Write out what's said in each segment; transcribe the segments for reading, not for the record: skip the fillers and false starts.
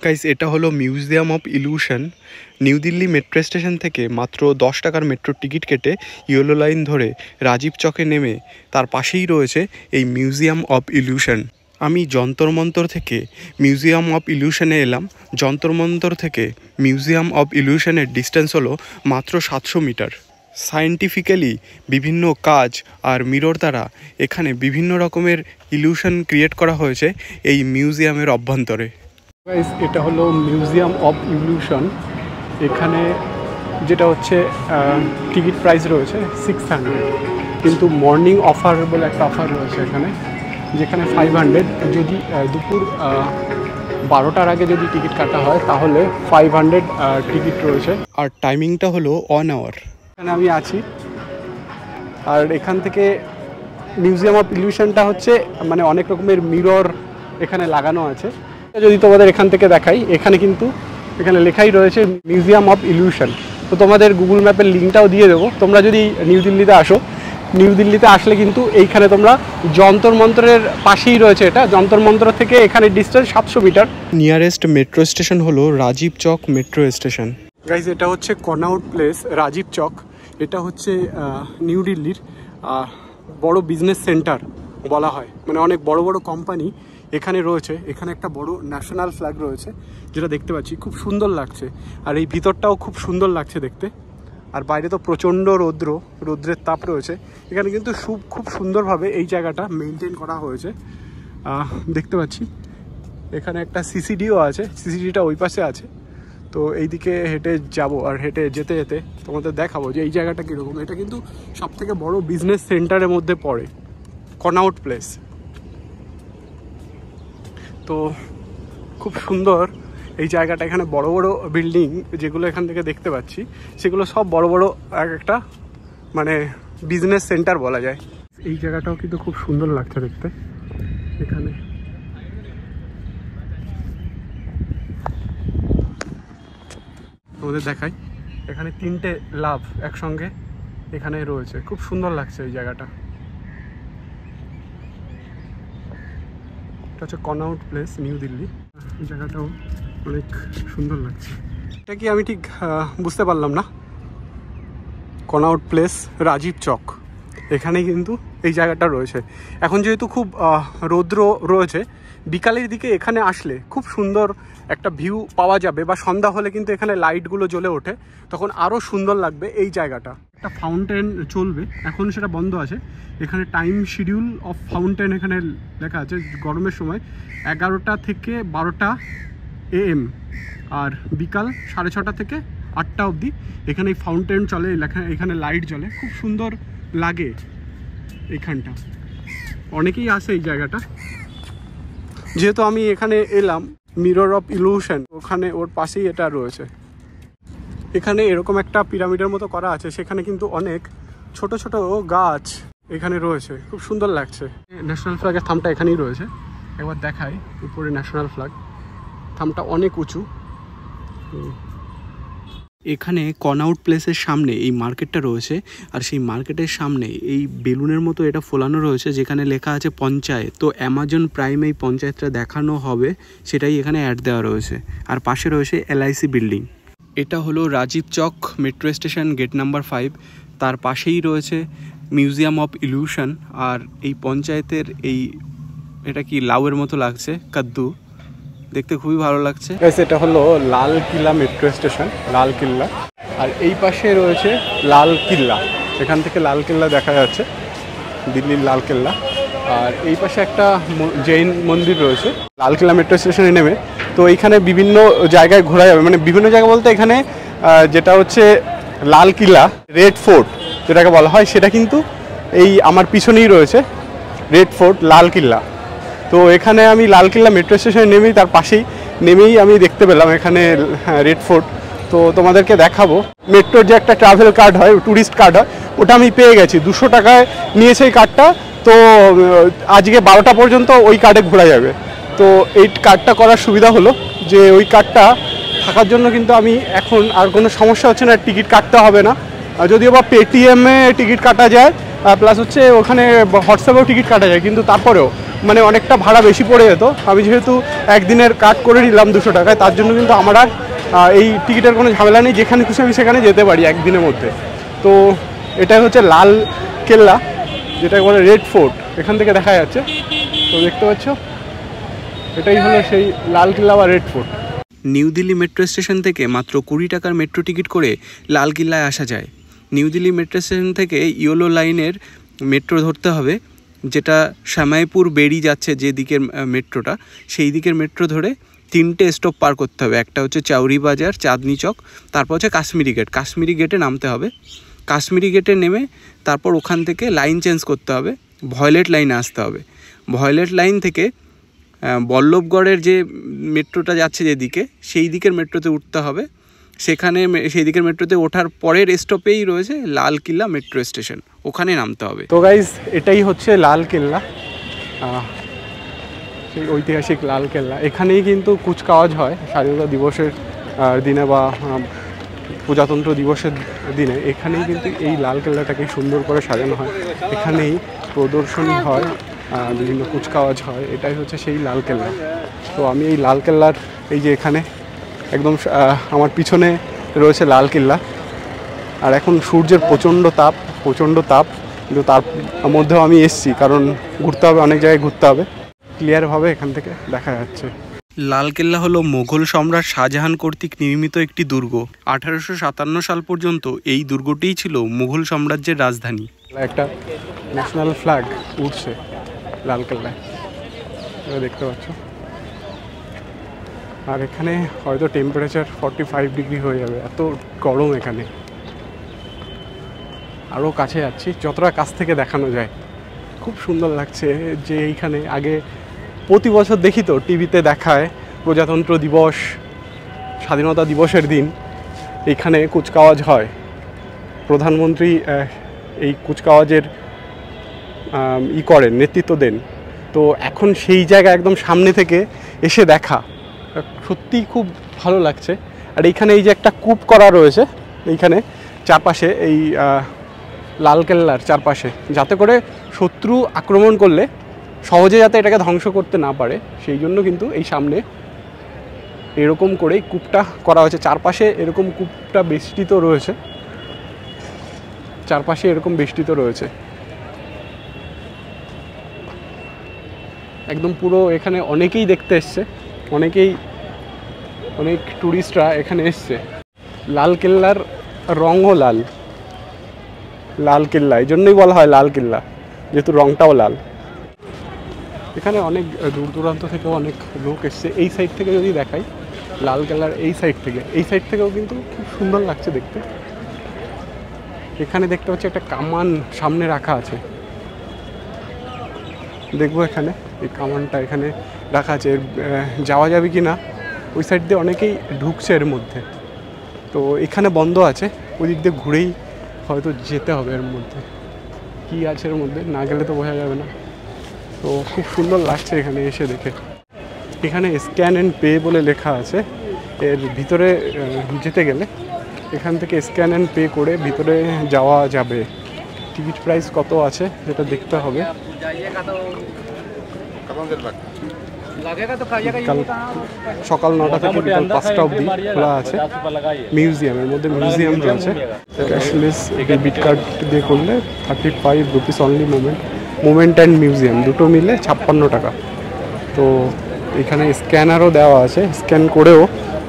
Guys, এটা হলো museum of illusion. New Delhi metro station থেকে মাত্র 10 টাকার মেট্রোর টিকিট কেটে ইয়েলো লাইন ধরে রাজীব চকে নেমে তার পাশেই রয়েছে এই মিউজিয়াম অফ ইলিউশন। আমি যন্তর মন্তর থেকে মিউজিয়াম অফ ইলিউশনে এলাম। যন্তর মন্তর থেকে মিউজিয়াম অফ ইলিউশনের ডিস্টেন্স হলো মাত্র 700 মিটার। সায়েন্টিফিক্যালি বিভিন্ন কাজ আর মিরর দ্বারা এখানে বিভিন্ন রকমের ইলিউশন ক্রিয়েট করা হয়েছে এই মিউজিয়ামের অভ্যন্তরে। গাইস, এটা হলো মিউজিয়াম অফ ইলিউশন। এখানে যেটা হচ্ছে টিকিট প্রাইস রয়েছে 600, কিন্তু মর্নিং অফার বলে একটা অফার রয়েছে এখানে, যেখানে 500। যদি দুপুর 12টার আগে যদি টিকিট কাটা হয় তাহলে 500 টিকিট রয়েছে। আর টাইমিংটা হলো 1 আওয়ার। এখানে আমি আছি, আর এখান থেকে মিউজিয়াম অফ ইলিউশনটা হচ্ছে মানে অনেক রকমের মিরর এখানে লাগানো আছে। যদি তোমাদের এখান থেকে দেখাই, এখানে কিন্তু এখানে লেখাই রয়েছে মিউজিয়াম অফ ইলিউশন। তো তোমাদের গুগল ম্যাপের লিঙ্কটাও দিয়ে দেবো। তোমরা যদি নিউ দিল্লিতে আসো, নিউ দিল্লিতে আসলে কিন্তু এইখানে তোমরা যন্তর মন্তরের পাশেই রয়েছে। এটা যন্তর মন্তর থেকে এখানে ডিস্টেন্স 700 মিটার। নিয়ারেস্ট মেট্রো স্টেশন হলো Rajiv Chowk metro station. Guys, এটা হচ্ছে কনআউট প্লেস, রাজীব চক। এটা হচ্ছে নিউ দিল্লির বড় বিজনেস সেন্টার বলা হয়, মানে অনেক বড় বড় কোম্পানি এখানে রয়েছে। এখানে একটা বড় ন্যাশনাল ফ্ল্যাগ রয়েছে, যেটা দেখতে পাচ্ছি খুব সুন্দর লাগছে। আর এই ভিতরটাও খুব সুন্দর লাগছে দেখতে। আর বাইরে তো প্রচণ্ড রৌদ্রের তাপ রয়েছে। এখানে কিন্তু খুব সুন্দরভাবে এই জায়গাটা মেনটেন করা হয়েছে দেখতে পাচ্ছি। এখানে একটা সিসিডিও আছে, সিসিডিটা ওই পাশে আছে। তো এইদিকে হেঁটে যাব, আর হেঁটে যেতে যেতে তোমাদের দেখাবো যে এই জায়গাটা কীরকম। এটা কিন্তু সবথেকে বড় বিজনেস সেন্টারের মধ্যে পড়ে, কনআউট প্লেস। তো খুব সুন্দর এই জায়গাটা। এখানে বড় বড় বিল্ডিং যেগুলো এখান থেকে দেখতে পাচ্ছি, সেগুলো সব বড় বড় একটা মানে বিজনেস সেন্টার বলা যায়। এই জায়গাটাও কিন্তু খুব সুন্দর লাগছে দেখতে। এখানে তোমাদের দেখাই, এখানে 3টে লাভ একসঙ্গে এখানে রয়েছে। খুব সুন্দর লাগছে এই জায়গাটা। এটা হচ্ছে কনআউট প্লেস, নিউ দিল্লি। এই জায়গাটাও অনেক সুন্দর লাগছে। এটা কি আমি ঠিক বুঝতে পারলাম না। কনআউট প্লেস, রাজীব চক, এখানে কিন্তু এই জায়গাটা রয়েছে। এখন যেহেতু খুব রৌদ্র রয়েছে, বিকালের দিকে এখানে আসলে খুব সুন্দর একটা ভিউ পাওয়া যাবে, বা সন্ধ্যা হলে কিন্তু এখানে লাইটগুলো জ্বলে ওঠে, তখন আরও সুন্দর লাগবে এই জায়গাটা। একটা ফাউন্টেন চলবে, এখন সেটা বন্ধ আছে। এখানে টাইম শিডিউল অফ ফাউন্টেন এখানে লেখা আছে। গরমের সময় 11টা থেকে 12টা AM, আর বিকাল 6:30 থেকে 8টা অবধি এখানে এই ফাউন্টেন চলে। এখানে লাইট জ্বলে, খুব সুন্দর লাগে এইখানটা। অনেকেই আসে এই জায়গাটা। যেহেতু আমি এখানে এলাম, মিরর অফ ইলিউশন ওখানে ওর পাশেই এটা রয়েছে। এখানে এরকম একটা পিরামিডের মতো করা আছে, সেখানে কিন্তু অনেক ছোট ছোট গাছ এখানে রয়েছে, খুব সুন্দর লাগছে। ন্যাশনাল ফ্ল্যাগের থামটা এখানেই রয়েছে, একবার দেখাই। উপরে ন্যাশনাল ফ্ল্যাগ, থামটা অনেক উঁচু। এখানে কনআউট প্লেসের সামনে এই মার্কেটটা রয়েছে, আর সেই মার্কেটের সামনে এই বেলুনের মতো এটা ফোলানো রয়েছে, যেখানে লেখা আছে পঞ্চায়েত। তো অ্যামাজন প্রাইম এই পঞ্চায়েতটা দেখানো হবে, সেটাই এখানে অ্যাড দেওয়া রয়েছে। আর পাশে রয়েছে LIC বিল্ডিং। এটা হলো Rajiv Chowk metro station, gate number 5। তার পাশেই রয়েছে মিউজিয়াম অফ ইলিউশন। আর এই পঞ্চায়েতের এটা কি লাউয়ের মতো লাগছে, কাদ্দু, দেখতে খুবই ভালো লাগছে। এটা হলো লাল কিল্লা মেট্রো স্টেশন, লাল কিল্লা। আর এই পাশে রয়েছে লাল কিল্লা, এখান থেকে লাল কিল্লা দেখা যাচ্ছে, দিল্লির লাল কিল্লা। আর এই পাশে একটা জৈন মন্দির রয়েছে। লাল কিল্লা মেট্রো স্টেশনে নেমে তো এইখানে বিভিন্ন জায়গায় ঘোরা যাবে, মানে বিভিন্ন জায়গা বলতে এখানে যেটা হচ্ছে লাল কিল্লা, রেড ফোর্ট যেটাকে বলা হয়, সেটা কিন্তু এই আমার পিছনেই রয়েছে, রেড ফোর্ট, লাল কিল্লা। তো এখানে আমি লাল কিল্লা মেট্রো স্টেশনে নেমেই, তার পাশেই নেমেই আমি দেখতে পেলাম এখানে রেড ফোর্ট। তো তোমাদেরকে দেখাবো। মেট্রোর যে একটা ট্রাভেল কার্ড হয়, ট্যুরিস্ট কার্ড হয়, ওটা আমি পেয়ে গেছি। 200 টাকায় নিয়েছে এই কার্ডটা। তো আজকে 12টা পর্যন্ত ওই কার্ডে ঘোরা যাবে। তো এই কার্ডটা করার সুবিধা হলো যে ওই কার্ডটা থাকার জন্য কিন্তু আমি এখন আর কোনো সমস্যা হচ্ছে না, টিকিট কাটতে হবে না। যদিও বা পেটিএমে টিকিট কাটা যায়, প্লাস হচ্ছে ওখানে হোয়াটসঅ্যাপেও টিকিট কাটা যায়, কিন্তু তারপরেও মানে অনেকটা ভাড়া বেশি পড়ে যেত। আমি যেহেতু একদিনের কাট করে নিলাম 200 টাকায়, তার জন্য কিন্তু আমার আর এই টিকিটের কোনো ঝামেলা নেই, যেখানে খুশি আমি সেখানে যেতে পারি একদিনের মধ্যে। তো এটাই হচ্ছে লাল কেল্লা, যেটা বলে রেড ফোর্ট, এখান থেকে দেখা যাচ্ছে। তো দেখতে পাচ্ছ, এটাই হলো সেই লাল কেল্লা বা red fort. New Delhi metro station থেকে মাত্র 20 টাকার মেট্রো টিকিট করে লাল কেল্লায় আসা যায়। নিউ দিল্লি মেট্রো স্টেশন থেকে ইয়েলো লাইনের মেট্রো ধরতে হবে, যেটা শ্যামাইপুর বেরিয়ে যাচ্ছে যে দিকের মেট্রোটা, সেই দিকের মেট্রো ধরে 3টে স্টপ পার করতে হবে। একটা হচ্ছে চাউরি বাজার, চাঁদনি চক, তারপর হচ্ছে কাশ্মীরি গেট। কাশ্মীরি গেটে নামতে হবে। কাশ্মীরি গেটে নেমে তারপর ওখান থেকে লাইন চেঞ্জ করতে হবে, ভয়লেট লাইনে আসতে হবে। ভয়লেট লাইন থেকে বল্লভগড়ের যে মেট্রোটা যাচ্ছে যেদিকে, সেই দিকের মেট্রোতে উঠতে হবে। সেখানে সেই দিকের মেট্রোতে ওঠার পরের স্টপেই রয়েছে লাল কেল্লা মেট্রো স্টেশন, ওখানে নামতে হবে। তো গাইজ, এটাই হচ্ছে লাল কেল্লা, সেই ঐতিহাসিক লাল কেল্লা। এখানেই কিন্তু কুচকাওয়াজ হয় স্বাধীনতা দিবসের দিনে বা প্রজাতন্ত্র দিবসের দিনে। এখানেই কিন্তু এই লাল কেল্লাটাকে সুন্দর করে সাজানো হয়, এখানেই প্রদর্শনী হয়, বিভিন্ন কুচকাওয়াজ হয়। এটাই হচ্ছে সেই লাল কেল্লা। তো আমি এই লাল কেল্লার, এই যে এখানে একদম আমার পিছনে রয়েছে লাল কেল্লা, আর এখন সূর্যের প্রচণ্ড তাপ, কিন্তু তার মধ্যেও আমি এসছি, কারণ ঘুরতে হবে, অনেক জায়গায় ঘুরতে হবে। ক্লিয়ারভাবে এখান থেকে দেখা যাচ্ছে। লাল কেল্লা হলো মুঘল সম্রাট শাহজাহান কর্তৃক নির্মিত একটি দুর্গ। 1857 সাল পর্যন্ত এই দুর্গটিই ছিল মুঘল সাম্রাজ্যের রাজধানী। একটা ন্যাশনাল ফ্ল্যাগ উঠছে লাল কেল্লায়, দেখতে পাচ্ছ। আর এখানে হয়তো টেম্পারেচার 45 ডিগ্রি হয়ে যাবে, এত গরম এখানে। আরও কাছে যাচ্ছি, যতটা কাছ থেকে দেখানো যায়। খুব সুন্দর লাগছে যে এইখানে আগে প্রতি বছর দেখি তো টিভিতে দেখায় প্রজাতন্ত্র দিবস, স্বাধীনতা দিবসের দিন এইখানে কুচকাওয়াজ হয়। প্রধানমন্ত্রী এই কুচকাওয়াজের করেন, নেতৃত্ব দেন। তো এখন সেই জায়গা একদম সামনে থেকে এসে দেখা সত্যিই খুব ভালো লাগছে। আর এইখানে এই যে একটা কূপ করা রয়েছে এইখানে চারপাশে, এই লাল কেল্লার চারপাশে, যাতে করে শত্রু আক্রমণ করলে সহজে যাতে এটাকে ধ্বংস করতে না পারে, সেই জন্য কিন্তু এই সামনে এরকম করেই কূপটা করা হয়েছে। চারপাশে এরকম কূপটা বেষ্টিত রয়েছে, চারপাশে এরকম বেষ্টিত রয়েছে একদম পুরো। এখানে অনেকেই দেখতে এসছে, অনেক ট্যুরিস্টরা এখানে এসছে। লাল কেল্লার রঙও লাল কেল্লা, এই জন্যই বলা হয় লাল কেল্লা, যেহেতু রঙটাও লাল। এখানে অনেক দূর দূরান্ত থেকেও অনেক লোক এসছে। এই সাইড থেকে যদি দেখাই, লাল কেল্লার এই সাইড থেকেও কিন্তু খুব সুন্দর লাগছে দেখতে। এখানে দেখতে পাচ্ছি একটা কামান সামনে রাখা আছে, দেখবো এখানে এই কামানটা এখানে রাখা আছে, যাওয়া যাবে কি না। ওই সাইড দিয়ে অনেকেই ঢুকছে এর মধ্যে, তো এখানে বন্ধ আছে, ওই দিক দিয়ে ঘুরেই হয়তো যেতে হবে। এর মধ্যে কী আছে এর মধ্যে, না গেলে তো বোঝা যাবে না। তো খুব সুন্দর লাগছে এখানে এসে দেখে। এখানে স্ক্যান অ্যান্ড পে বলে লেখা আছে, এর ভিতরে যেতে গেলে এখান থেকে স্ক্যান অ্যান্ড পে করে ভিতরে যাওয়া যাবে। টিকিট প্রাইস কত আছে সেটা দেখতে হবে। সকাল 9টা থেকে বিকাল 5টা অবধি খোলা আছে। মিউজিয়ামের মধ্যে মিউজিয়াম রয়েছে। ক্যাশলেস ডেবিট কার্ড দিয়ে করলে 35 rupees only. Moment and museum দুটো মিলে 56 টাকা। তো এখানে স্ক্যানারও দেওয়া আছে, স্ক্যান করেও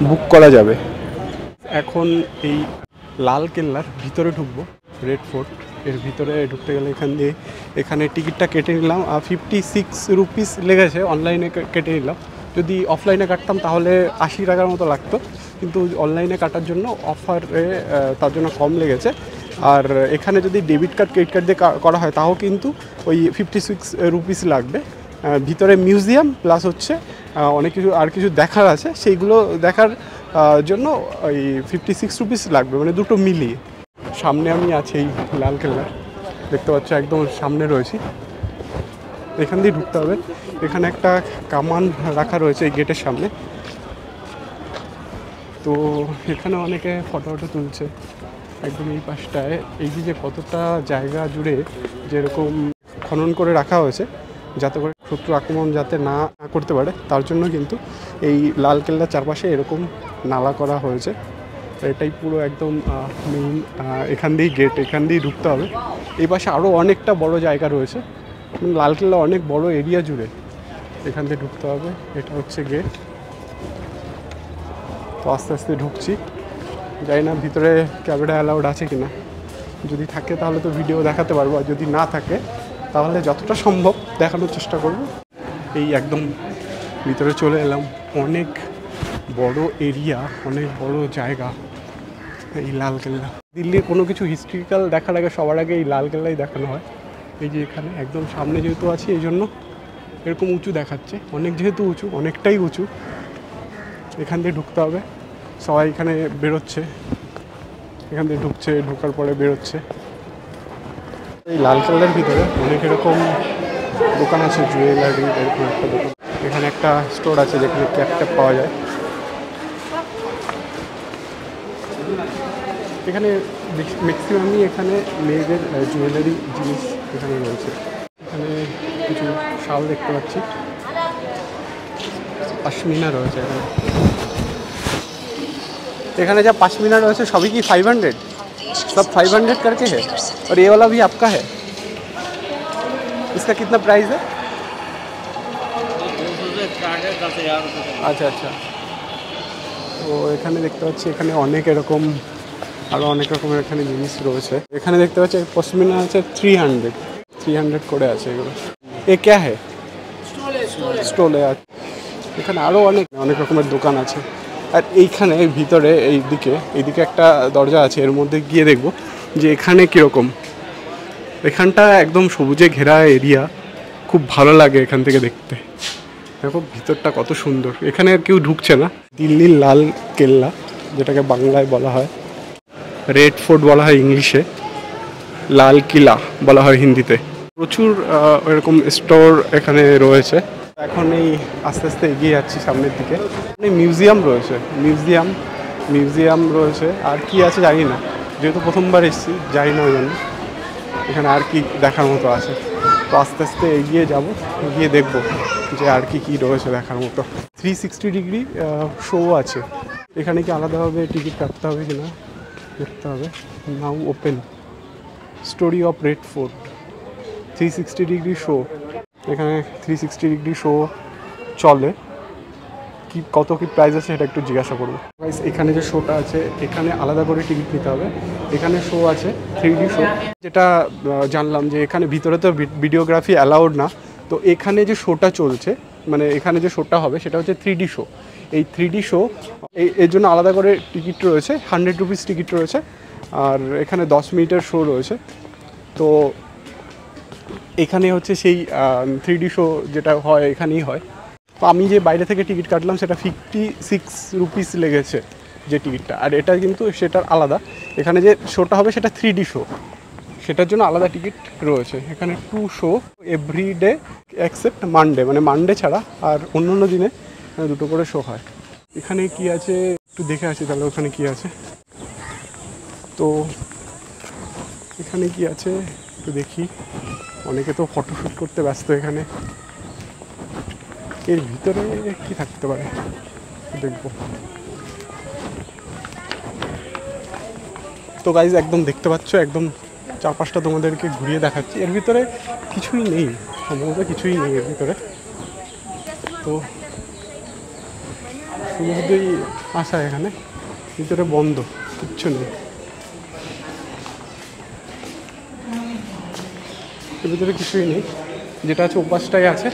বুক করা যাবে। এখন এই লাল কেল্লার ভিতরে ঢুকবো, রেড ফোর্ট এর ভিতরে ঢুকতে গেলে এখানে টিকিটটা কেটে নিলাম। 56 রুপিস লেগেছে, অনলাইনে কেটে নিলাম। যদি অফলাইনে কাটতাম তাহলে 80 টাকার মতো লাগতো, কিন্তু অনলাইনে কাটার জন্য অফারে তার জন্য কম লেগেছে। আর এখানে যদি ডেবিট কার্ড ক্রেডিট কার্ড দিয়ে করা হয় তাও কিন্তু ওই 56 রুপিস লাগবে। ভিতরে মিউজিয়াম প্লাস হচ্ছে অনেক কিছু দেখার আছে, সেইগুলো দেখার জন্য ওই 56 রুপিস লাগবে, মানে দুটো মিলিয়ে। সামনে আমি আছি এই লাল কেল্লার, দেখতে পাচ্ছ একদম সামনে রয়েছি। এখান দিয়ে ঢুকতে হবে। এখানে একটা কামান রাখা রয়েছে এই গেটের সামনে। তো এখানে অনেকে ফটো তুলছে একদম এই পাশটায়। এই যে কতটা জায়গা জুড়ে যেরকম খনন করে রাখা হয়েছে, যাতে করে শত্রু আক্রমণ যাতে না করতে পারে তার জন্য কিন্তু এই লালকেল্লার চারপাশে এরকম নালা করা হয়েছে। এটাই পুরো একদম মেইন, এখান দিয়েই গেট, এখান দিয়েই ঢুকতে হবে। এই পাশে আরও অনেকটা বড় জায়গা রয়েছে, লালকেল্লা অনেক বড় এরিয়া জুড়ে, এখান দিয়ে ঢুকতে হবে। এটা হচ্ছে গেট। তো আস্তে আস্তে ঢুকছি, জানি না ভিতরে ক্যামেরা অ্যালাউড আছে কিনা। যদি থাকে তাহলে তো ভিডিও দেখাতে পারবো, আর যদি না থাকে তাহলে যতটা সম্ভব দেখানোর চেষ্টা করব। এই একদম ভিতরে চলে এলাম, অনেক বড় এরিয়া, অনেক বড় জায়গা এই লালকেল্লা। দিল্লির কোনো কিছু হিস্ট্রিক্যাল দেখার আগে সবার আগে এই লালকেল্লাই দেখানো হয়। এই যে এখানে একদম সামনে যেহেতু আছি এই জন্য এরকম উঁচু দেখাচ্ছে, অনেক যেহেতু উঁচু, অনেকটাই উঁচু। এখান দিয়ে ঢুকতে হবে, সবাই এখানে বেরোচ্ছে, এখান দিয়ে ঢুকছে, ঢোকার পরে বেরোচ্ছে। এই লালকেল্লার ভিতরে অনেক এরকম দোকান আছে, জুয়েলারি এরকম একটা দোকান। এখানে একটা স্টোর আছে যেখানে ক্যাপ ট্যাপ পাওয়া যায়। এখানে ম্যাক্সিমামই এখানে মেয়েদের জুয়েলারি জিনিস এখানে রয়েছে। এখানে কিছু শাল দেখতে পাচ্ছি, पश्मीना রয়েছে এখানে। এখানে যা पश्मीना রয়েছে সবই কি 500? सब 500 करके है। और ये वाला भी आपका है? इसका कितना प्राइस है? अच्छा अच्छा। তো এখানে দেখতে পাচ্ছি এখানে অনেক এরকম আরও অনেক রকমের এখানে জিনিস রয়েছে। এখানে দেখতে পাচ্ছি পশমিনা আছে 300 করে আছে এগুলো। এ ক্যা হে? স্টলে আছে। এখানে আরও অনেক রকমের দোকান আছে। আর এইখানে ভিতরে এইদিকে একটা দরজা আছে, এর মধ্যে গিয়ে দেখব যে এখানে কীরকম। এখানটা একদম সবুজে ঘেরা এরিয়া, খুব ভালো লাগে এখান থেকে দেখতে। দেখো ভিতরটা কত সুন্দর। এখানে আর কেউ ঢুকছে না। দিল্লির লাল কেল্লা, যেটাকে বাংলায় বলা হয় রেড ফোর্ট বলা হয় ইংলিশে, লাল কিলা বলা হয় হিন্দিতে। প্রচুর এরকম স্টোর এখানে রয়েছে। এখন এই আস্তে আস্তে এগিয়ে যাচ্ছি সামনের দিকে। মিউজিয়াম রয়েছে, আর কি আছে জানি না, যেহেতু প্রথমবার এসেছি জানি না, ওই জন্য এখানে আর কি দেখার মতো আছে। তো আস্তে আস্তে এগিয়ে যাব, গিয়ে দেখবো যে আর কি রয়েছে দেখার মতো। 360 ডিগ্রি শো আছে এখানে, কি আলাদাভাবে টিকিট কাটতে হবে কিনা দেখতে হবে। Now open story of Red Fort 360 degree show. এখানে 360 ডিগ্রি শো চলে, কত কি প্রাইস আছে সেটা একটু জিজ্ঞাসা করবো। এখানে যে শোটা আছে এখানে আলাদা করে টিকিট নিতে হবে। এখানে শো আছে 3D শো, যেটা জানলাম যে এখানে ভিতরে তো ভিডিওগ্রাফি অ্যালাউড না। তো এখানে যে শোটা চলছে, মানে এখানে যে শোটা হবে সেটা হচ্ছে 3D শো। এই 3D শো এর জন্য আলাদা করে টিকিট রয়েছে, 100 রুপিস টিকিট রয়েছে। আর এখানে 10 মিনিটের শো রয়েছে। তো এখানে হচ্ছে সেই 3D শো যেটা হয় এখানেই হয়। তো আমি যে বাইরে থেকে টিকিট কাটলাম সেটা 56 রুপিস লেগেছে যে টিকিটটা, আর এটা কিন্তু সেটার আলাদা। এখানে যে শোটা হবে সেটা 3D শো, সেটার জন্য আলাদা টিকিট রয়েছে। এখানে 2 শো এভরিডে এক্সেপ্ট মানডে, মানে মানডে ছাড়া আর অন্য দিনে 2টো করে শো হয়। এখানে কি আছে একটু দেখে আসি তাহলে, ওখানে কি আছে। তো এখানে কি আছে একটু দেখি। অনেকে তো ফটোশ্যুট করতে ব্যস্ত এখানে। এর ভিতরে কি থাকতে পারে দেখবো। তো গাইজ একদম দেখতে পাচ্ছ, একদম চারপাশটা তোমাদেরকে ঘুরিয়ে দেখাচ্ছি। এর ভিতরে কিছুই নেই, সম্ভবত কিছুই নেই এর ভিতরে। তো শুধুই আসা, এখানে ভিতরে বন্ধ, কিচ্ছু নেই এর ভিতরে, কিছুই নেই। যেটা আছে ওপাশটাই আছে।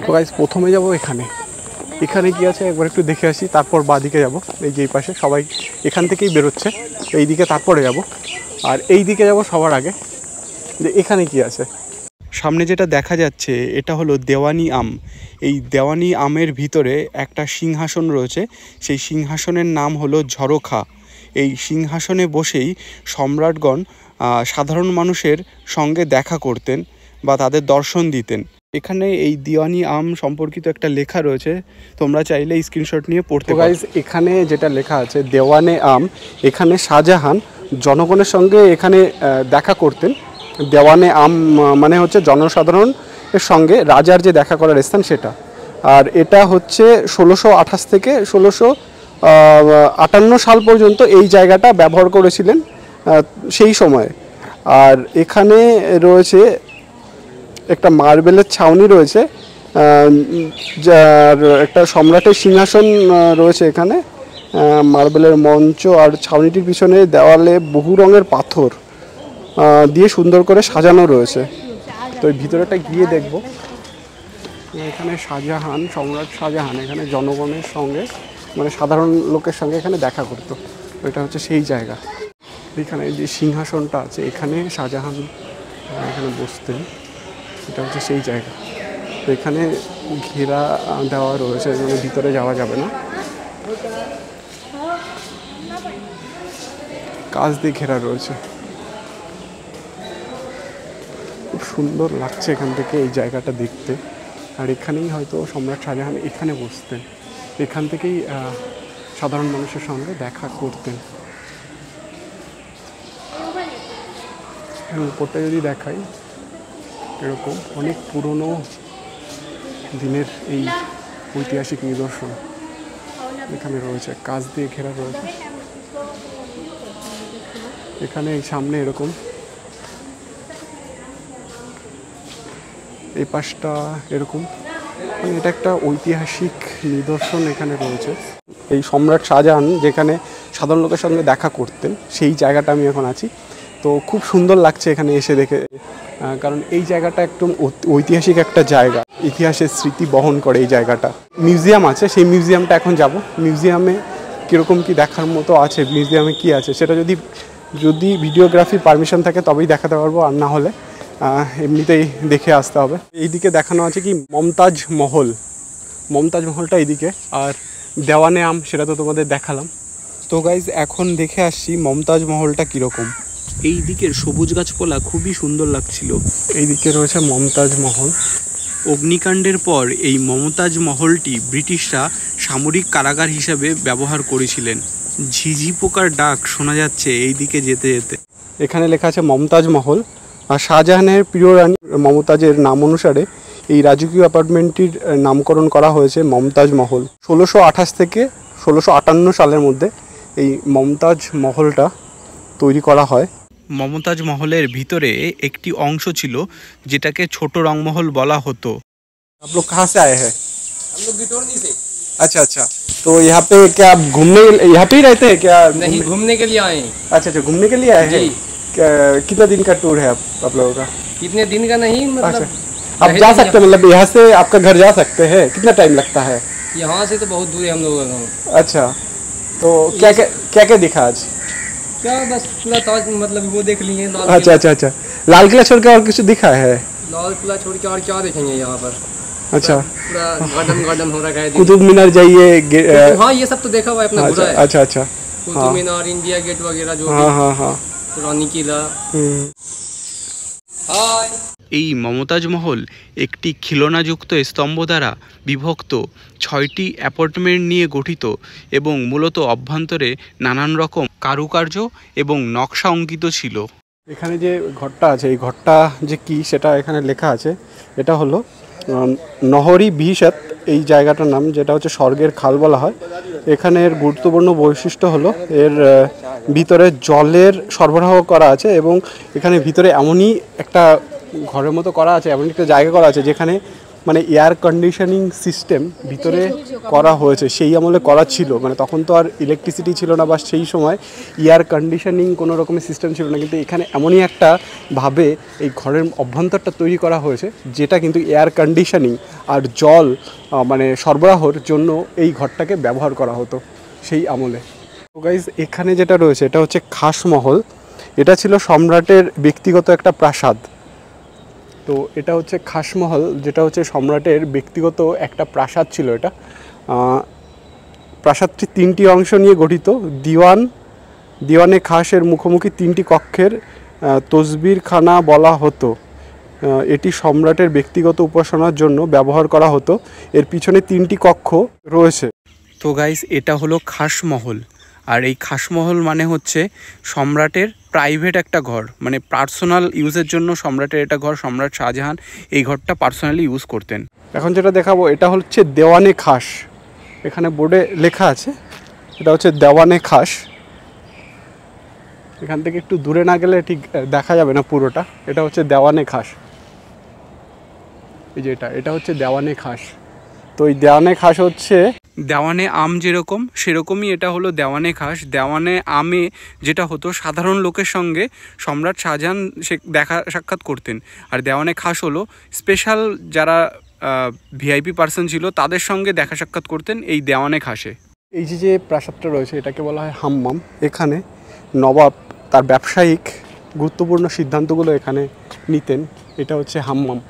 তো গাইজ প্রথমে যাব এখানে কি আছে একবার একটু দেখে আসি, তারপর বাঁদিকে যাব। এই যে এই পাশে সবাই এখান থেকেই বেরোচ্ছে, এই দিকে তারপরে যাব। আর এই দিকে যাব সবার আগে, যে এখানে কি আছে। সামনে যেটা দেখা যাচ্ছে এটা হলো দেওয়ানি আম। এই দেওয়ানি আমের ভিতরে একটা সিংহাসন রয়েছে, সেই সিংহাসনের নাম হলো ঝরোখা। এই সিংহাসনে বসেই সম্রাটগণ সাধারণ মানুষের সঙ্গে দেখা করতেন বা তাদের দর্শন দিতেন। এখানে এই দেওয়ানি আম সম্পর্কিত একটা লেখা রয়েছে, তোমরা চাইলে স্ক্রিনশট নিয়ে পড়তে পারো। গাইস এখানে যেটা লেখা আছে দেওয়ানে আম, এখানে শাহজাহান জনগণের সঙ্গে এখানে দেখা করতেন। দেওয়ানে আম মানে হচ্ছে জনসাধারণ এর সঙ্গে রাজার যে দেখা করার স্থান সেটা। আর এটা হচ্ছে 1628 থেকে 1658 সাল পর্যন্ত এই জায়গাটা ব্যবহার করেছিলেন সেই সময়ে। আর এখানে রয়েছে একটা মার্বেলের ছাউনি রয়েছে, যার একটা সম্রাটের সিংহাসন রয়েছে এখানে, মার্বেলের মঞ্চ, আর ছাউনিটির পিছনে দেওয়ালে বহু রঙের পাথর দিয়ে সুন্দর করে সাজানো রয়েছে। তো এই ভিতরেটা গিয়ে দেখব। এখানে শাহজাহান, সম্রাট শাহজাহান এখানে জনগণের সঙ্গে, মানে সাধারণ লোকের সঙ্গে এখানে দেখা করতো। এটা হচ্ছে সেই জায়গা। এখানে যে সিংহাসনটা আছে এখানে শাহজাহান এখানে বসতেন, এটা হচ্ছে সেই জায়গা। তো এখানে ঘেরা দেওয়া রয়েছে, মানে ভিতরে যাওয়া যাবে না, কাঁচ দিয়ে ঘেরা রয়েছে। খুব সুন্দর লাগছে এখান থেকে এই জায়গাটা দেখতে। আর এখানেই হয়তো সম্রাট শাহজাহান এখানে বসতেন, এখান থেকেই সাধারণ মানুষের সঙ্গে দেখা করতেন। উপরটা যদি দেখাই, এরকম অনেক পুরনো দিনের এই ঐতিহাসিক নিদর্শন এখানে রয়েছে, কাঁচ দিয়ে ঘেরা রয়েছে। এখানে এই সামনে এরকম, এই পাশটা এরকম, মানে এটা একটা ঐতিহাসিক নিদর্শন এখানে রয়েছে। এই সম্রাট শাহজাহান যেখানে সাধারণ লোকের সঙ্গে দেখা করতেন সেই জায়গাটা আমি এখন আছি। তো খুব সুন্দর লাগছে এখানে এসে দেখে, কারণ এই জায়গাটা একদম ঐতিহাসিক একটা জায়গা, ইতিহাসের স্মৃতি বহন করে এই জায়গাটা। মিউজিয়াম আছে, সেই মিউজিয়ামটা এখন যাব। মিউজিয়ামে কীরকম কী দেখার মতো আছে, মিউজিয়ামে কী আছে সেটা যদি ভিডিওগ্রাফির পারমিশন থাকে তবেই দেখাতে পারবো, আর না হলে এমনিতেই দেখে আসতে হবে। এইদিকে দেখানো আছে কি মমতাজ মহল, মমতাজ মহলটা এইদিকে, আর দেওয়ানে আম সেটা তো তোমাদের দেখালাম। তো গাইজ এখন দেখে আসছি মমতাজ মহলটা কীরকম। এই দিকের সবুজ গাছপালা খুবই সুন্দর লাগছিল। এইদিকে রয়েছে মমতাজ মহল। অগ্নিকাণ্ডের পর এই মমতাজ মহলটি ব্রিটিশরা সামরিক কারাগার হিসাবে ব্যবহার করেছিলেন। ঝিঝি পোকার ডাক শোনা যাচ্ছে এই দিকে যেতে যেতে। এখানে লেখা আছে মমতাজ মহল। আর শাহজাহানের প্রিয় রানী মমতাজের নাম অনুসারে এই রাজকীয় অ্যাপার্টমেন্টটির নামকরণ করা হয়েছে মমতাজ মহল। 1628 থেকে 1658 সালের মধ্যে এই মমতাজ মহলটা তৈরি করা হয়। মমতাজ মহলের ভিতরে একটি অংশ ছিল যেটাকে ছোট রংমহল বলা হতো। आप लोग कहाँ से आए हैं? हम लोग बिटोरनी से। अच्छा अच्छा, तो यहाँ पे क्या आप घूमने यहाँ पे ही रहते हैं क्या? नहीं, घूमने के लिए आए हैं। अच्छा अच्छा, घूमने के लिए आए हैं। कितना दिन का टूर है आप लोगों का? कितने दिन का नहीं, मतलब अच्छा, आप जा सकते हैं, मतलब यहाँ से आपका घर जा सकते हैं? कितना टाइम लगता है? यहाँ से तो बहुत दूर है हम लोगों का गाँव। अच्छा, तो क्या क्या दिखा आज? क्या बस पूरा ताज, मतलब वो देख लिए लाल अच्छा अच्छा अच्छा, लाल किला छोड़ के और कुछ दिखा है? लाल किला छोड़ के और क्या देखेंगे यहाँ पर? अच्छा, पूरा गार्डन हो रखा है। कुतुब मीनार जाइए। हाँ, ये सब तो देखा हुआ है अपना पूरा है। अच्छा अच्छा, कुतुब मीनार, इंडिया गेट वगैरह जो हाँ हाँ हाँ, पुरानी किला। এই মমতাজ মহল একটি খিলনাযুক্ত স্তম্ভ দ্বারা বিভক্ত 6টি অ্যাপার্টমেন্ট নিয়ে গঠিত এবং মূলত অভ্যন্তরে নানান রকম কারুকার্য এবং নকশা অঙ্কিত ছিল। এখানে যে ঘরটা আছে, এই ঘরটা যে কি সেটা এখানে লেখা আছে। এটা হলো নহরি বিহিসাত, এই জায়গাটার নাম, যেটা হচ্ছে স্বর্গের খাল বলা হয়। এখানের গুরুত্বপূর্ণ বৈশিষ্ট্য হলো এর ভিতরে জলের সরবরাহ করা আছে, এবং এখানে ভিতরে এমনই একটা ঘরের মতো করা আছে, এমন একটা জায়গা করা আছে যেখানে মানে এয়ার কন্ডিশনিং সিস্টেম ভিতরে করা হয়েছে। সেই আমলে করা ছিল, মানে তখন তো আর ইলেকট্রিসিটি ছিল না, বা সেই সময় এয়ার কন্ডিশনিং কোনো রকমের সিস্টেম ছিল না, কিন্তু এখানে এমনই একটা ভাবে এই ঘরের অভ্যন্তরটা তৈরি করা হয়েছে যেটা কিন্তু এয়ার কন্ডিশনিং আর জল মানে সরবরাহর জন্য এই ঘরটাকে ব্যবহার করা হতো সেই আমলে। তো গাইজ এখানে যেটা রয়েছে এটা হচ্ছে খাসমহল। এটা ছিল সম্রাটের ব্যক্তিগত একটা প্রাসাদ। তো এটা হচ্ছে খাসমহল, যেটা হচ্ছে সম্রাটের ব্যক্তিগত একটা প্রাসাদ ছিল। এটা প্রাসাদটি 3টি অংশ নিয়ে গঠিত। দিওয়ানে খাসের মুখোমুখি 3টি কক্ষের তসবিরখানা বলা হতো। এটি সম্রাটের ব্যক্তিগত উপাসনার জন্য ব্যবহার করা হতো। এর পিছনে 3টি কক্ষ রয়েছে। তো গাইস, এটা হলো খাসমহল। আর এই খাসমহল মানে হচ্ছে সম্রাটের প্রাইভেট একটা ঘর, মানে পার্সোনাল ইউজের জন্য সম্রাটের এটা ঘর। সম্রাট শাহজাহান এই ঘরটা পার্সোনালি ইউজ করতেন। এখন যেটা দেখাবো এটা হচ্ছে দেওয়ানে খাস, এখানে বোর্ডে লেখা আছে এটা হচ্ছে দেওয়ানে খাস। এখান থেকে একটু দূরে না গেলে ঠিক দেখা যাবে না পুরোটা। এটা হচ্ছে দেওয়ানে খাস, এই যে এটা হচ্ছে দেওয়ানে খাস। তো এই দেওয়ানে খাস হচ্ছে দেওয়ানে আম যেরকম সেরকমই এটা হলো দেওয়ানে খাস। দেওয়ানে আমে যেটা হতো সাধারণ লোকের সঙ্গে সম্রাট শাহজাহান সে দেখা সাক্ষাৎ করতেন, আর দেওয়ানে খাস হলো স্পেশাল যারা ভিআইপি পার্সন ছিল তাদের সঙ্গে দেখা সাক্ষাৎ করতেন এই দেওয়ানে খাসে। এই যে প্রাসাদটা রয়েছে এটাকে বলা হয় হাম্মাম। এখানে নবাব তার ব্যবসায়িক গুরুত্বপূর্ণ সিদ্ধান্তগুলো এখানে নিতেন। এটা হচ্ছে হাম্মাম।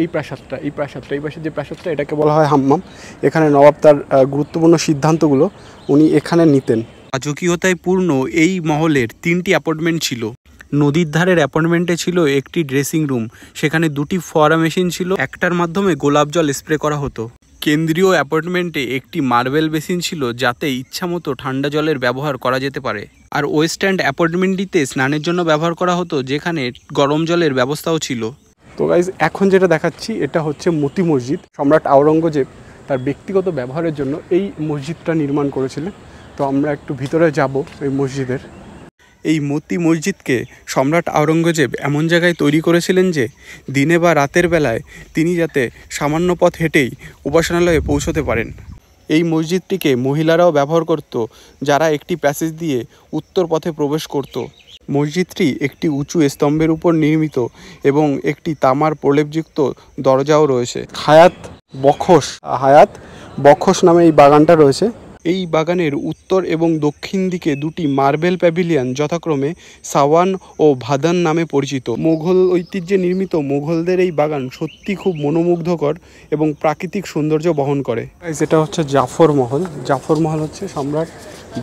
এই প্রাসাদটা এই পাশে যে প্রাসাদটা এটাকে বলা হয় হাম্মাম। এখানে নবাব তার গুরুত্বপূর্ণ সিদ্ধান্তগুলো উনি এখানে নিতেন। রাজকীয়তায় পূর্ণ এই মহলের 3টি অ্যাপার্টমেন্ট ছিল। নদীর ধারের অ্যাপার্টমেন্টে ছিল একটি ড্রেসিং রুম, সেখানে 2টি ফোয়ারা মেশিন ছিল, একটার মাধ্যমে গোলাপ জল স্প্রে করা হতো। কেন্দ্রীয় অ্যাপার্টমেন্টে একটি মার্বেল বেসিন ছিল যাতে ইচ্ছামতো ঠান্ডা জলের ব্যবহার করা যেতে পারে। আর ওয়েস্ট এন্ড অ্যাপার্টমেন্টটিতে স্নানের জন্য ব্যবহার করা হতো, যেখানে গরম জলের ব্যবস্থাও ছিল। তো গাইজ এখন যেটা দেখাচ্ছি এটা হচ্ছে মতি মসজিদ। সম্রাট আওরঙ্গজেব তার ব্যক্তিগত ব্যবহারের জন্য এই মসজিদটা নির্মাণ করেছিলেন। তো আমরা একটু ভিতরে যাব এই মসজিদের। এই মতি মসজিদকে সম্রাট আওরঙ্গজেব এমন জায়গায় তৈরি করেছিলেন যে দিনে বা রাতের বেলায় তিনি যাতে সামান্য পথ হেঁটেই উপাসনালয়ে পৌঁছতে পারেন। এই মসজিদটিকে মহিলারাও ব্যবহার করত, যারা একটি প্যাসেজ দিয়ে উত্তর পথে প্রবেশ করত। মসজিদটি একটি উঁচু স্তম্ভের উপর নির্মিত এবং একটি তামার প্রলেপযুক্ত দরজাও রয়েছে। হায়াত বখশ নামে এই বাগানটা রয়েছে। এই বাগানের উত্তর এবং দক্ষিণ দিকে 2টি মার্বেল প্যাভিলিয়ন যথাক্রমে সাওয়ান ও ভাদান নামে পরিচিত। মোঘল ঐতিহ্যে নির্মিত মোঘলদের এই বাগান সত্যি খুব মনোমুগ্ধকর এবং প্রাকৃতিক সৌন্দর্য বহন করে। যেটা হচ্ছে জাফর মহল হচ্ছে সম্রাট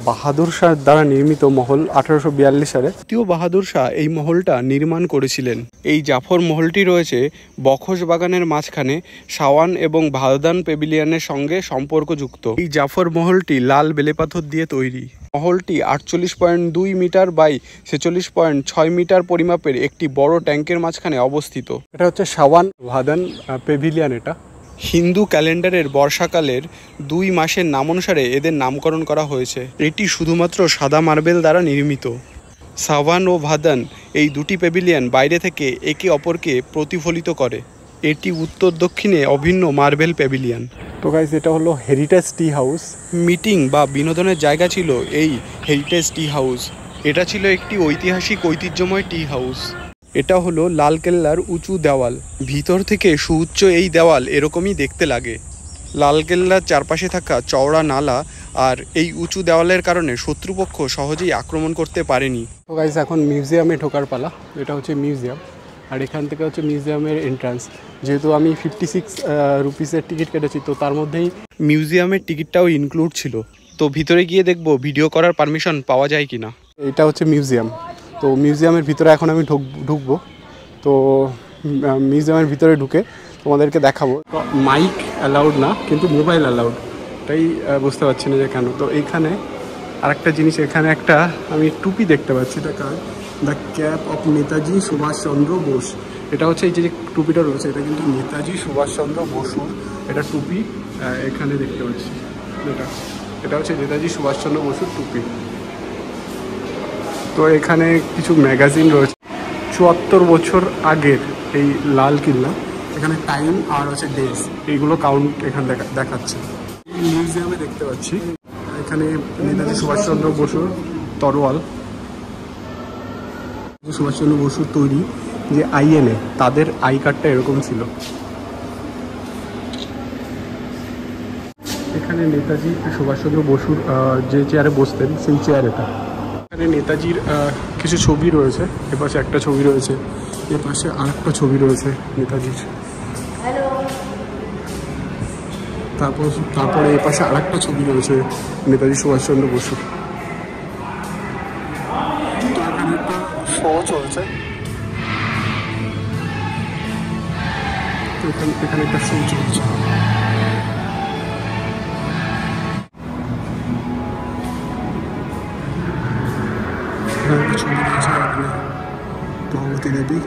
বাহাদুর শাহ দ্বারা নির্মিত মহল। 1842 সালে দ্বিতীয় বাহাদুর শাহ এই মহলটা নির্মাণ করেছিলেন। এই জাফর মহলটি রয়েছে বখশ বাগানের মাঝখানে সাওয়ান এবং ভাদান প্যাভিলিয়নের সঙ্গে সম্পর্কযুক্ত। এই জাফর মহলটি লাল বেলেপাথর দিয়ে তৈরি। মহলটি 48.2 মিটার বাই 46.6 মিটার পরিমাপের একটি বড় ট্যাঙ্কের মাঝখানে অবস্থিত। এটা হচ্ছে সাওয়ান ভাদান প্যাভিলিয়ন। এটা হিন্দু ক্যালেন্ডারের বর্ষাকালের 2 মাসের নাম অনুসারে এদের নামকরণ করা হয়েছে। এটি শুধুমাত্র সাদা মার্বেল দ্বারা নির্মিত। সাওয়ান ও ভাদান এই 2টি প্যাভিলিয়ন বাইরে থেকে একে অপরকে প্রতিফলিত করে। এটি উত্তর দক্ষিণে অভিন্ন মার্বেল প্যাভিলিয়ন। তো গাইস এটা হলো হেরিটেজ টি হাউস। মিটিং বা বিনোদনের জায়গা ছিল এই হেরিটেজ টি হাউস। এটা ছিল একটি ঐতিহ্যময় টি হাউস। এটা হলো লালকেল্লার উঁচু দেওয়াল। ভিতর থেকে সুউচ্চ এই দেওয়াল এরকমই দেখতে লাগে। লালকেল্লার চারপাশে থাকা চওড়া নালা আর এই উঁচু দেওয়ালের কারণে শত্রুপক্ষ সহজেই আক্রমণ করতে পারেনি। তো গাইস এখন মিউজিয়ামে ঢোকার পালা। এটা হচ্ছে মিউজিয়াম, আর এখান থেকে হচ্ছে মিউজিয়ামের এন্ট্রান্স। যেহেতু আমি 56 রুপিসের টিকিট কেটেছি, তো তার মধ্যেই মিউজিয়ামের টিকিটটাও ইনক্লুড ছিল। তো ভিতরে গিয়ে দেখবো ভিডিও করার পারমিশন পাওয়া যায় কিনা। এটা হচ্ছে মিউজিয়াম। তো মিউজিয়ামের ভিতরে এখন আমি ঢুকবো। তো মিউজিয়ামের ভিতরে ঢুকে তোমাদেরকে দেখাবো। তো মাইক অ্যালাউড না, কিন্তু মোবাইল অ্যালাউড। এটাই বুঝতে পারছি না যে কেন। তো এইখানে আরেকটা জিনিস, এখানে একটা আমি টুপি দেখতে পাচ্ছি। এটা the cap of Netaji Subhashchandra Bose. এটা হচ্ছে এই যে টুপিটা রয়েছে, এটা কিন্তু নেতাজি সুভাষচন্দ্র বসুর এটা টুপি। এখানে দেখতে পাচ্ছি এটা হচ্ছে নেতাজি সুভাষচন্দ্র বসুর টুপি। তো এখানে কিছু ম্যাগাজিন রয়েছে। 74 বছর আগের এই লাল কিল্লা। এখানে টাইম আর হচ্ছে ডেজ এইগুলো কাউন্ট এখানে দেখাচ্ছে। মিউজিয়ামে দেখতে পাচ্ছি এখানে নেতাজি সুভাষচন্দ্র বসুর তরোয়াল, সুভাষচন্দ্র বসুর তৈরি যে আইএনএ, তাদের আই কার্ডটা এরকম ছিল। এখানে নেতাজি সুভাষচন্দ্র বসুর যে চেয়ারে বসতেন সেই চেয়ার এটা। এখানে নেতাজির কিছু ছবি রয়েছে। এপাশে একটা ছবি রয়েছে, এর পাশে আরেকটা ছবি রয়েছে নেতাজির। তারপরে এর পাশে আরেকটা ছবি রয়েছে নেতাজি সুভাষচন্দ্র বসুর। এখানে একটা শো চলছে। এখানে একটা শো চলছে। এখানে একটা ছবি রয়েছে, এখানে ভগবতী দেবী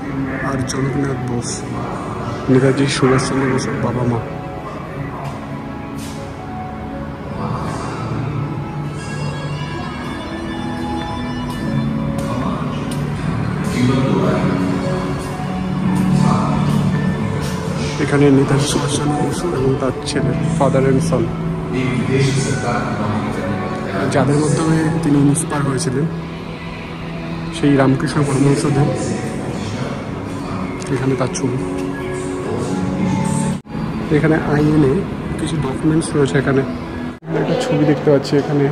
আর জগন্নাথ বোস, নেতাজি সুভাষচন্দ্র বোসের বাবা মা। এখানে নেতাজি সুভাষচন্দ্র বসু এবং তার ছেলে, ফাদার অ্যান্ড সন, যাদের মাধ্যমে তিনি ইন্সপায়ার হয়েছিলেন, সেই রামকৃষ্ণ পরমহংসদেব। এখানে তার ছবি। এখানে আইএনএ কিছু ডকুমেন্টস রয়েছে। এখানে একটা ছবি দেখতে পাচ্ছি, এখানে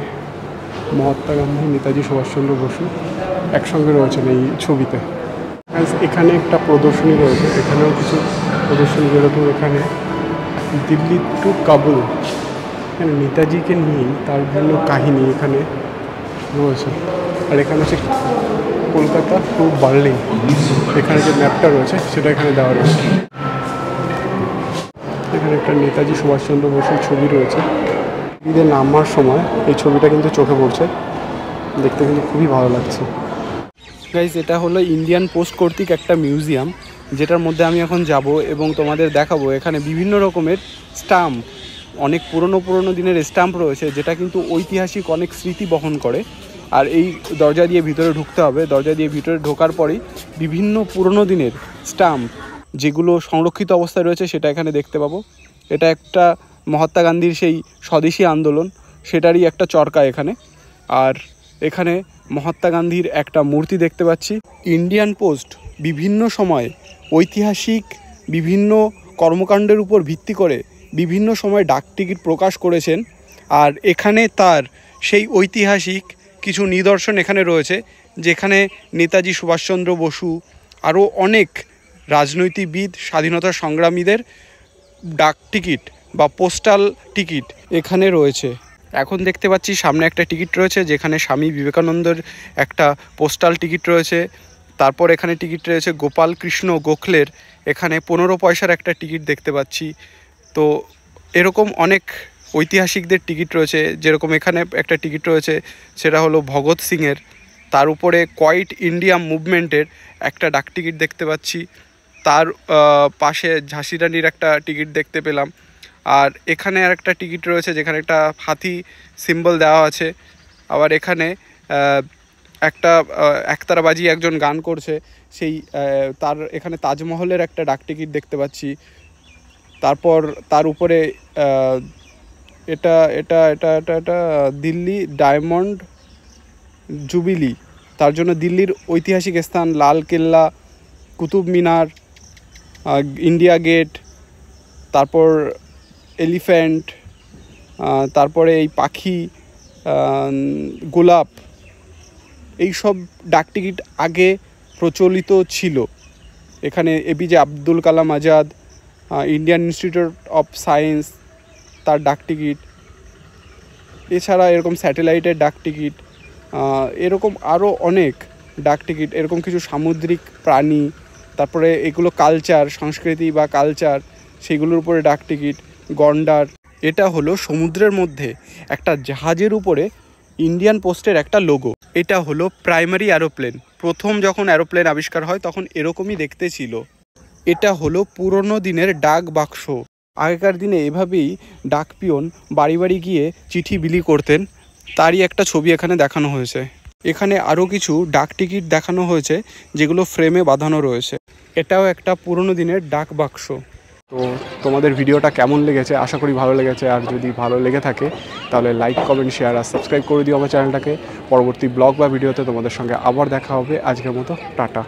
মহাত্মা গান্ধী, নেতাজি সুভাষচন্দ্র বসু একসঙ্গে রয়েছেন এই ছবিতে। এখানে একটা প্রদর্শনী রয়েছে, এখানেও কিছু প্রদর্শনী, যেরকম এখানে দিল্লি টু কাবুল, এখানে নেতাজিকে নিয়েই তার বিভিন্ন কাহিনী এখানে রয়েছে। আর এখানে হচ্ছে কলকাতা টু বার্লিন, এখানে যে ম্যাপটা রয়েছে সেটা এখানে দেওয়া রয়েছে। এখানে একটা নেতাজি সুভাষচন্দ্র বসুর ছবি রয়েছে। ঈদে নামার সময় এই ছবিটা কিন্তু চোখে পড়ছে, দেখতে কিন্তু খুবই ভালো লাগছে। গাইজ, এটা হলো ইন্ডিয়ান পোস্ট কর্তৃক একটা মিউজিয়াম, যেটার মধ্যে আমি এখন যাব এবং তোমাদের দেখাবো। এখানে বিভিন্ন রকমের স্টাম্প, অনেক পুরনো দিনের স্টাম্প রয়েছে, যেটা কিন্তু ঐতিহাসিক অনেক স্মৃতি বহন করে। আর এই দরজা দিয়ে ভিতরে ঢুকতে হবে। দরজা দিয়ে ভিতরে ঢোকার পরেই বিভিন্ন পুরনো দিনের স্টাম্প যেগুলো সংরক্ষিত অবস্থায় রয়েছে সেটা এখানে দেখতে পাবো। এটা একটা মহাত্মা গান্ধীর সেই স্বদেশী আন্দোলন, সেটারই একটা চরকা এখানে। আর এখানে মহাত্মা গান্ধীর একটা মূর্তি দেখতে পাচ্ছি। ইন্ডিয়ান পোস্ট বিভিন্ন সময় ঐতিহাসিক বিভিন্ন কর্মকাণ্ডের উপর ভিত্তি করে বিভিন্ন সময় ডাক টিকিট প্রকাশ করেছেন। আর এখানে তার সেই ঐতিহাসিক কিছু নিদর্শন এখানে রয়েছে, যেখানে নেতাজি সুভাষচন্দ্র বসু আরও অনেক রাজনৈতিকবিদ, স্বাধীনতা সংগ্রামীদের ডাক টিকিট বা পোস্টাল টিকিট এখানে রয়েছে। এখন দেখতে পাচ্ছি সামনে একটা টিকিট রয়েছে, যেখানে স্বামী বিবেকানন্দের একটা পোস্টাল টিকিট রয়েছে। তারপর এখানে টিকিট রয়েছে গোপাল কৃষ্ণ গোখলের, এখানে 15 পয়সার একটা টিকিট দেখতে পাচ্ছি। তো এরকম অনেক ঐতিহাসিকদের টিকিট রয়েছে, যেরকম এখানে একটা টিকিট রয়েছে, সেটা হলো ভগৎ সিংয়ের। তার উপরে কোয়াইট ইন্ডিয়া মুভমেন্টের একটা ডাক টিকিট দেখতে পাচ্ছি। তার পাশে ঝাঁসি রানীর একটা টিকিট দেখতে পেলাম। আর এখানে আর একটা টিকিট রয়েছে, যেখানে একটা হাতি সিম্বল দেওয়া আছে। আবার এখানে একটা একতারা বাজিয়ে একজন গান করছে, সেই তার এখানে তাজমহলের একটা ডাক টিকিট দেখতে পাচ্ছি। তারপর তার উপরে এটা এটা এটা এটা এটা দিল্লি ডায়মন্ড জুবিলি, তার জন্য দিল্লির ঐতিহাসিক স্থান লাল কেল্লা, কুতুব মিনার, ইন্ডিয়া গেট, তারপর এলিফ্যান্ট, তারপরে এই পাখি, গোলাপ, এই সব ডাক টিকিট আগে প্রচলিত ছিল। এখানে APJ Abdul Kalam Azad, Indian institute of science, তার ডাক টিকিট। এছাড়া এরকম স্যাটেলাইটের ডাক টিকিট, এরকম আরও অনেক ডাক টিকিট, এরকম কিছু সামুদ্রিক প্রাণী, তারপরে এগুলো কালচার, সংস্কৃতি বা কালচার, সেগুলোর উপরে ডাক টিকিট, গন্ডার। এটা হলো সমুদ্রের মধ্যে একটা জাহাজের উপরে ইন্ডিয়ান পোস্টের একটা লোগো। এটা হলো প্রাইমারি অ্যারোপ্লেন। প্রথম যখন অ্যারোপ্লেন আবিষ্কার হয় তখন এরকমই দেখতে ছিল। এটা হলো পুরনো দিনের ডাক বাক্স। আগেকার দিনে এভাবেই ডাক পিয়ন বাড়ি বাড়ি গিয়ে চিঠি বিলি করতেন, তারই একটা ছবি এখানে দেখানো হয়েছে। এখানে আরও কিছু ডাক টিকিট দেখানো হয়েছে, যেগুলো ফ্রেমে বাঁধানো রয়েছে। এটাও একটা পুরনো দিনের ডাক বাক্স। তো তোমাদের ভিডিওটা কেমন লেগেছে? আশা করি ভালো লেগেছে। আর যদি ভালো লেগে থাকে তাহলে লাইক, কমেন্ট, শেয়ার আর সাবস্ক্রাইব করে দিও আমার চ্যানেলটাকে। পরবর্তী ব্লগ বা ভিডিওতে তোমাদের সঙ্গে আবার দেখা হবে। আজকের মতো টাটা।